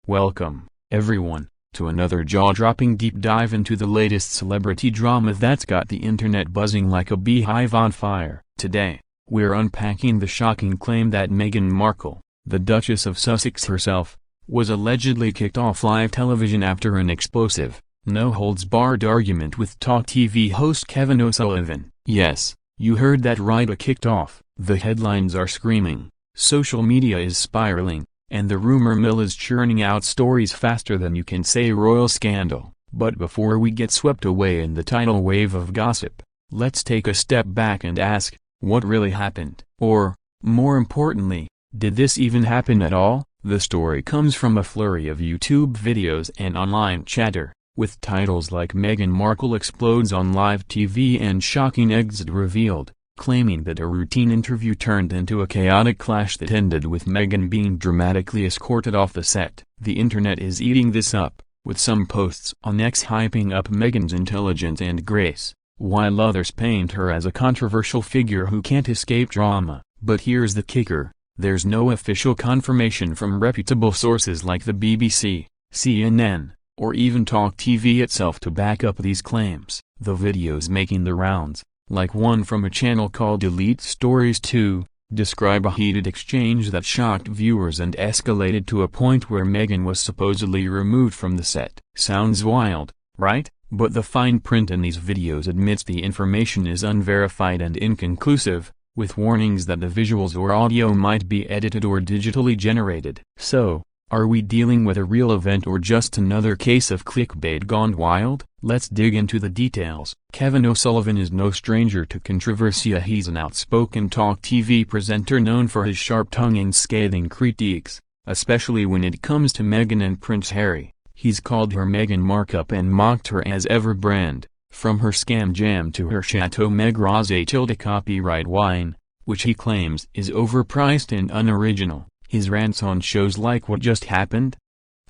Welcome, everyone, to another jaw-dropping deep dive into the latest celebrity drama that's got the internet buzzing like a beehive on fire. Today, we're unpacking the shocking claim that Meghan Markle, the Duchess of Sussex herself, was allegedly kicked off live television after an explosive, no-holds-barred argument with Talk TV host Kevin O'Sullivan. Yes, you heard that right, kicked off. The headlines are screaming, social media is spiraling, and the rumor mill is churning out stories faster than you can say royal scandal. But before we get swept away in the tidal wave of gossip, let's take a step back and ask, what really happened? Or, more importantly, did this even happen at all? The story comes from a flurry of YouTube videos and online chatter, with titles like Meghan Markle explodes on live TV and shocking exit revealed, claiming that a routine interview turned into a chaotic clash that ended with Meghan being dramatically escorted off the set. The internet is eating this up, with some posts on X hyping up Meghan's intelligence and grace, while others paint her as a controversial figure who can't escape drama. But here's the kicker, there's no official confirmation from reputable sources like the BBC, CNN, or even Talk TV itself to back up these claims. The videos making the rounds, like one from a channel called Elite Stories 2, describe a heated exchange that shocked viewers and escalated to a point where Meghan was supposedly removed from the set. Sounds wild, right? But the fine print in these videos admits the information is unverified and inconclusive, with warnings that the visuals or audio might be edited or digitally generated. So, are we dealing with a real event or just another case of clickbait gone wild? Let's dig into the details. Kevin O'Sullivan is no stranger to controversy. He's an outspoken Talk TV presenter known for his sharp tongue and scathing critiques, especially when it comes to Meghan and Prince Harry. He's called her Meghan Markup and mocked her as ever-brand, from her scam jam to her Chateau Meg Rosé copyright wine, which he claims is overpriced and unoriginal. His rants on shows like What Just Happened,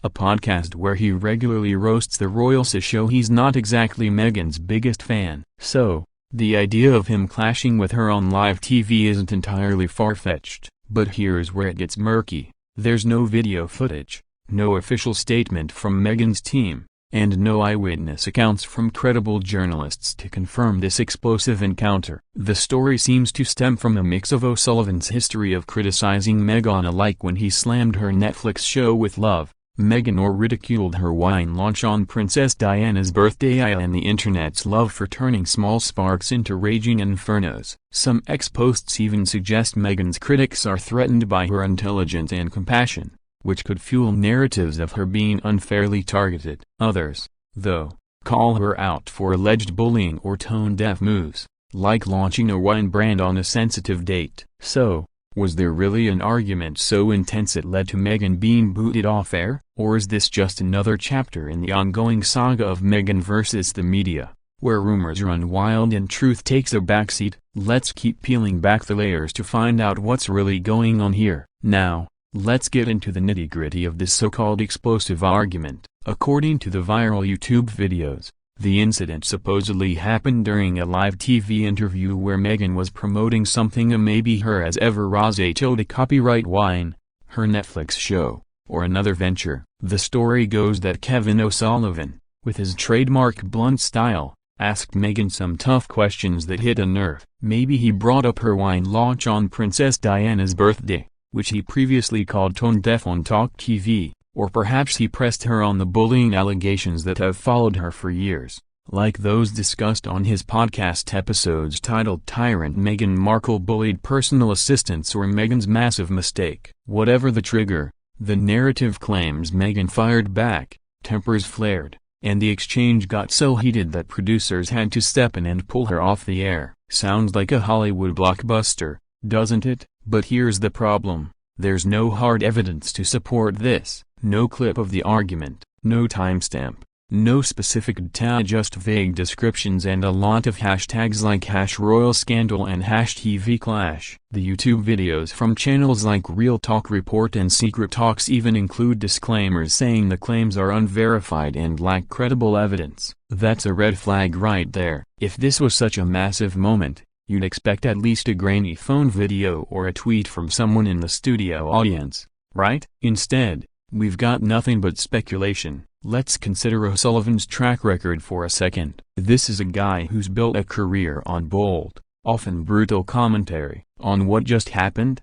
a podcast where he regularly roasts the royals, show he's not exactly Meghan's biggest fan. So, the idea of him clashing with her on live TV isn't entirely far-fetched. But here's where it gets murky. There's no video footage, no official statement from Meghan's team, and no eyewitness accounts from credible journalists to confirm this explosive encounter. The story seems to stem from a mix of O'Sullivan's history of criticizing Meghan, alike when he slammed her Netflix show with Love, Meghan, or ridiculed her wine launch on Princess Diana's birthday, and the internet's love for turning small sparks into raging infernos. Some X-posts even suggest Meghan's critics are threatened by her intelligence and compassion, which could fuel narratives of her being unfairly targeted. Others, though, call her out for alleged bullying or tone-deaf moves, like launching a wine brand on a sensitive date. So, was there really an argument so intense it led to Meghan being booted off air? Or is this just another chapter in the ongoing saga of Meghan versus the media, where rumors run wild and truth takes a backseat? Let's keep peeling back the layers to find out what's really going on here. Now, let's get into the nitty-gritty of this so-called explosive argument. According to the viral YouTube videos, the incident supposedly happened during a live TV interview where Meghan was promoting something, maybe her as ever Rosé copyright wine, her Netflix show, or another venture. The story goes that Kevin O'Sullivan, with his trademark blunt style, asked Meghan some tough questions that hit a nerve. Maybe he brought up her wine launch on Princess Diana's birthday, which he previously called tone-deaf on Talk TV, or perhaps he pressed her on the bullying allegations that have followed her for years, like those discussed on his podcast episodes titled Tyrant Meghan Markle Bullied Personal Assistants or Meghan's Massive Mistake. Whatever the trigger, the narrative claims Meghan fired back, tempers flared, and the exchange got so heated that producers had to step in and pull her off the air. Sounds like a Hollywood blockbuster, doesn't it? But here's the problem. There's no hard evidence to support this, no clip of the argument, no timestamp, no specific data, just vague descriptions and a lot of hashtags like #RoyalScandal and #TVClash. The YouTube videos from channels like Real Talk Report and Secret Talks even include disclaimers saying the claims are unverified and lack credible evidence. That's a red flag right there. If this was such a massive moment, you'd expect at least a grainy phone video or a tweet from someone in the studio audience, right? Instead, We've got nothing but speculation. Let's consider O'Sullivan's track record for a second. This is a guy who's built a career on bold, often brutal commentary on what just happened.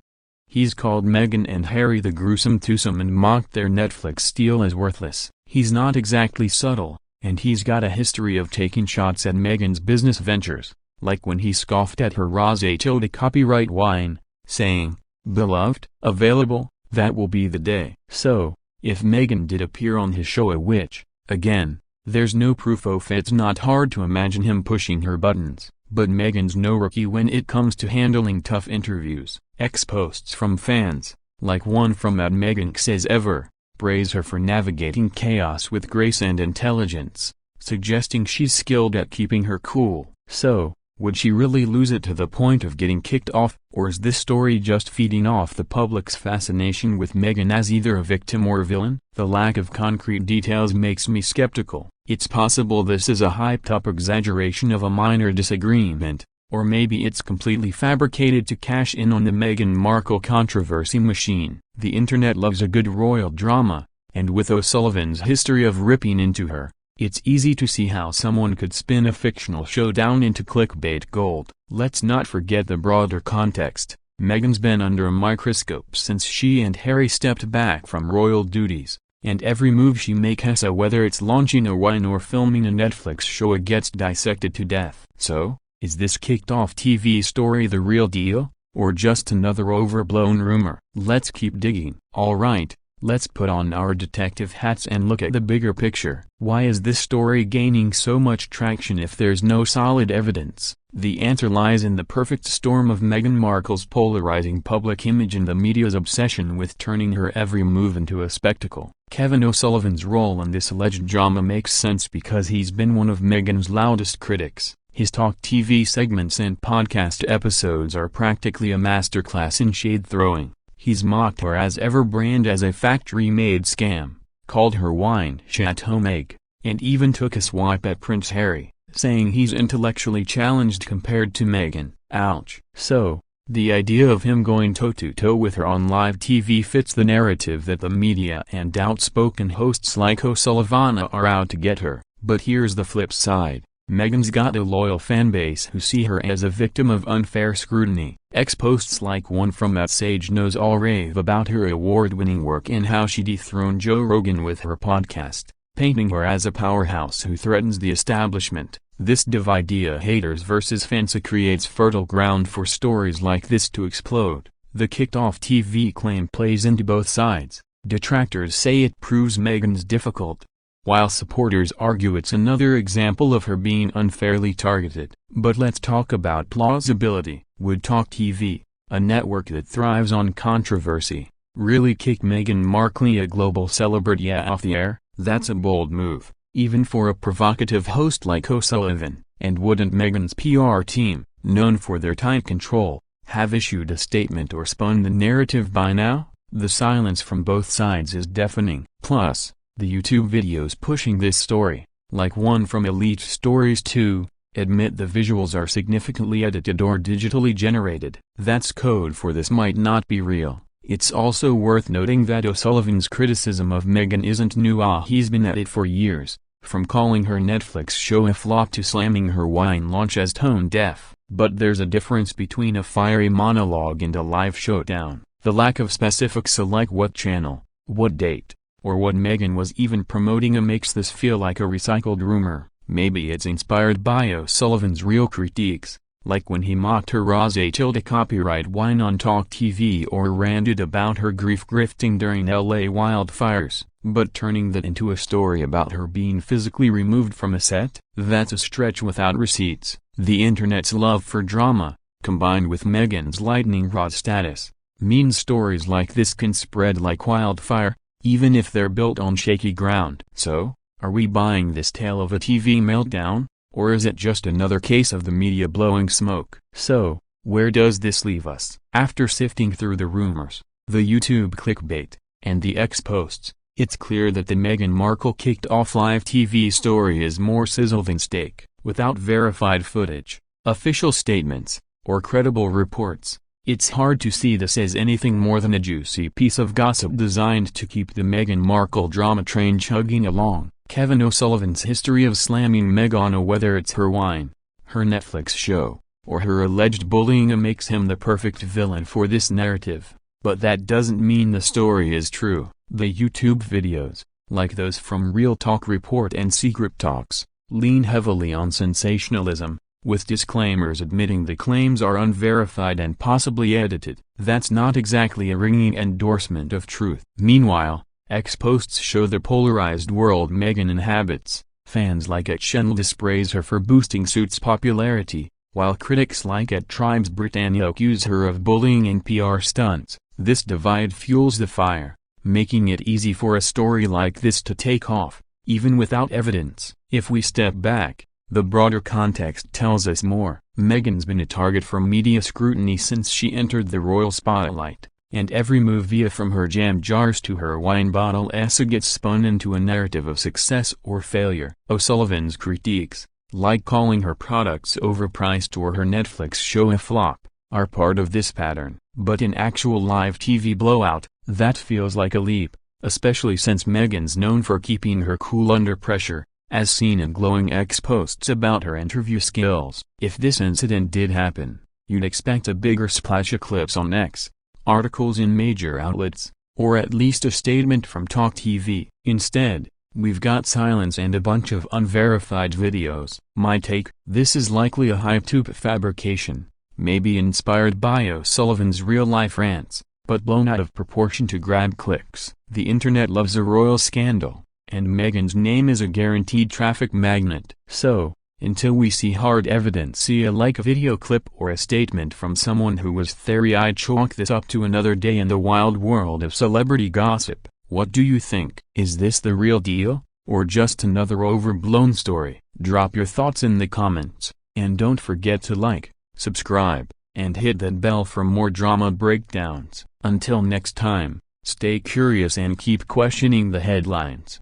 He's called Meghan and Harry the gruesome twosome and mocked their Netflix deal as worthless. He's not exactly subtle, and he's got a history of taking shots at Meghan's business ventures, like when he scoffed at her Rosé copyright wine, saying, "Beloved, available, that will be the day." So, if Meghan did appear on his show, which, again, there's no proof of, it's not hard to imagine him pushing her buttons. But Meghan's no rookie when it comes to handling tough interviews. Ex-posts from fans, like one from @MeghanXSaysEver, praise her for navigating chaos with grace and intelligence, suggesting she's skilled at keeping her cool. So, would she really lose it to the point of getting kicked off, or is this story just feeding off the public's fascination with Meghan as either a victim or villain? The lack of concrete details makes me skeptical. It's possible this is a hyped-up exaggeration of a minor disagreement, or maybe it's completely fabricated to cash in on the Meghan Markle controversy machine. The internet loves a good royal drama, and with O'Sullivan's history of ripping into her, it's easy to see how someone could spin a fictional showdown into clickbait gold. Let's not forget the broader context. Meghan's been under a microscope since she and Harry stepped back from royal duties, and every move she makes, whether it's launching a wine or filming a Netflix show, gets dissected to death. So, is this kicked-off TV story the real deal, or just another overblown rumor? Let's keep digging. Alright, let's put on our detective hats and look at the bigger picture. Why is this story gaining so much traction if there's no solid evidence? The answer lies in the perfect storm of Meghan Markle's polarizing public image and the media's obsession with turning her every move into a spectacle. Kevin O'Sullivan's role in this alleged drama makes sense because he's been one of Meghan's loudest critics. His talk TV segments and podcast episodes are practically a masterclass in shade-throwing. He's mocked her as ever brand as a factory-made scam, called her wine Chateau Meg, and even took a swipe at Prince Harry, saying he's intellectually challenged compared to Meghan. Ouch. So, the idea of him going toe-to-toe with her on live TV fits the narrative that the media and outspoken hosts like O'Sullivan are out to get her. But here's the flip side. Meghan's got a loyal fanbase who see her as a victim of unfair scrutiny. Ex-posts like one from @Sage Knows All rave about her award-winning work and how she dethroned Joe Rogan with her podcast, painting her as a powerhouse who threatens the establishment. This divide haters versus fans creates fertile ground for stories like this to explode. The kicked-off TV claim plays into both sides. Detractors say it proves Meghan's difficult, while supporters argue it's another example of her being unfairly targeted. But let's talk about plausibility. Would Talk TV, a network that thrives on controversy, really kick Meghan Markle, a global celebrity, off the air? That's a bold move, even for a provocative host like O'Sullivan. And wouldn't Meghan's PR team, known for their tight control, have issued a statement or spun the narrative by now? The silence from both sides is deafening. Plus, the YouTube videos pushing this story, like one from Elite Stories 2, admit the visuals are significantly edited or digitally generated. That's code for this might not be real. It's also worth noting that O'Sullivan's criticism of Meghan isn't new. He's been at it for years, from calling her Netflix show a flop to slamming her wine launch as tone-deaf. But there's a difference between a fiery monologue and a live showdown. The lack of specifics like what channel, what date, or what Meghan was even promoting makes this feel like a recycled rumor. Maybe it's inspired by O'Sullivan's real critiques, like when he mocked her Rosé copyright wine on Talk TV or ranted about her grief grifting during LA wildfires. But turning that into a story about her being physically removed from a set? That's a stretch without receipts. The internet's love for drama, combined with Meghan's lightning rod status, means stories like this can spread like wildfire, even if they're built on shaky ground. So, are we buying this tale of a TV meltdown, or is it just another case of the media blowing smoke? So, where does this leave us? After sifting through the rumors, the YouTube clickbait, and the ex-posts, it's clear that the Meghan Markle kicked-off live TV story is more sizzle than steak. Without verified footage, official statements, or credible reports, It's hard to see this as anything more than a juicy piece of gossip designed to keep the Meghan Markle drama train chugging along. Kevin O'Sullivan's history of slamming Meghan, whether it's her wine, her Netflix show, or her alleged bullying, makes him the perfect villain for this narrative. But that doesn't mean the story is true. The YouTube videos, like those from Real Talk Report and Secret Talks, lean heavily on sensationalism, with disclaimers admitting the claims are unverified and possibly edited. That's not exactly a ringing endorsement of truth. Meanwhile, X-posts show the polarized world Meghan inhabits. Fans like @Shendlis praise her for boosting Suits' popularity, while critics like @TribesBritannia accuse her of bullying and PR stunts. This divide fuels the fire, making it easy for a story like this to take off, even without evidence. If we step back, the broader context tells us more. Meghan's been a target for media scrutiny since she entered the royal spotlight, and every move, from her jam jars to her wine bottle essay, gets spun into a narrative of success or failure. O'Sullivan's critiques, like calling her products overpriced or her Netflix show a flop, are part of this pattern. But in actual live TV blowout, that feels like a leap, especially since Meghan's known for keeping her cool under pressure, as seen in glowing X posts about her interview skills. If this incident did happen, you'd expect a bigger splash of clips on X, articles in major outlets, or at least a statement from Talk TV. Instead, we've got silence and a bunch of unverified videos. My take: this is likely a hype-tube fabrication, maybe inspired by O'Sullivan's real-life rants, but blown out of proportion to grab clicks. The internet loves a royal scandal, and Meghan's name is a guaranteed traffic magnet. So, until we see hard evidence, like a video clip or a statement from someone who was theory-eyed, chalk this up to another day in the wild world of celebrity gossip. What do you think? Is this the real deal, or just another overblown story? Drop your thoughts in the comments, and don't forget to like, subscribe, and hit that bell for more drama breakdowns. Until next time, stay curious and keep questioning the headlines.